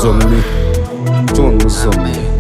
zomni. Ton zomni.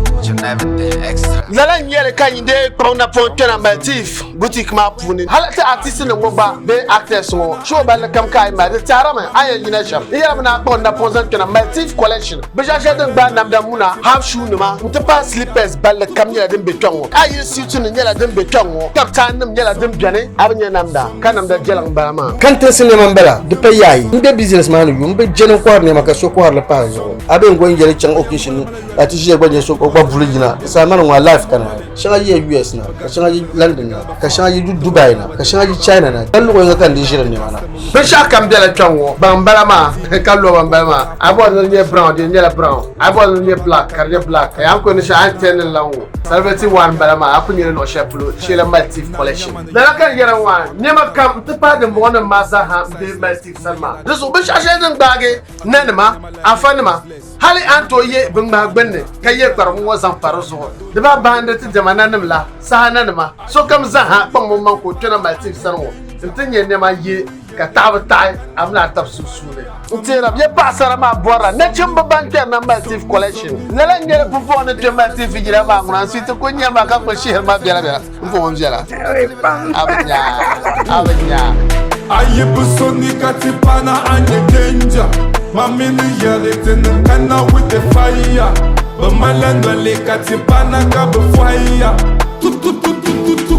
Zalan yele kanyinde kona fontena matif boutique ma puni halata artiste ne ngoba be actors ngo show bal kam kai ma de tarama ayen yina sham iya na kona ponzan kana matif collection be jaje den ba nam da muna half shoe ne ma mutapa slippers bal kam yela den beton ayi situ ne yela den beton kaptan ne yela den biane abnya nam da kanam da jelang ba ma kante sinema mbala de payayi mbe businessman yu mbe jeno kwar ne maka so kwar la pa yo abe ngo ngere chang occasion ati je gbaje so ko gba bulujina sa man wa life kana shanga ye US na ka shanga ye London na ka shanga ye Dubai na ka shanga ye China na dan ko nga kan di jira ne mana be sha kam de la chongo bambala ma kallo bambala ma abo ne brown de ne brown abo ne black ka ne black ya ko ne sha antenne lawo salvati wan bala ma akunye no shepulo shela matif collection da kan yara wan ne ma kam te pa de mo na masa ha de matif salma de so be sha sha den bage nanma afanma hali anto ye bingba gbenne kaye kwarmu wazan faruso de ba bande ti jamana namla sahana nama so kam za ha pang mo man ko tuna matif sanwo tinye ne ma ye ka tabtai amna tafsu sune ntira ye pasara ma bora ne chimba banker na matif collection nela ngere pufo ne te matif jira ma ngran site ko nyama ka ko shehel ma biara biara mfo mo biara abnya aye busoni katipana anye danger mami ni yele tenu kana with the fire but my land wale katipana ka be fire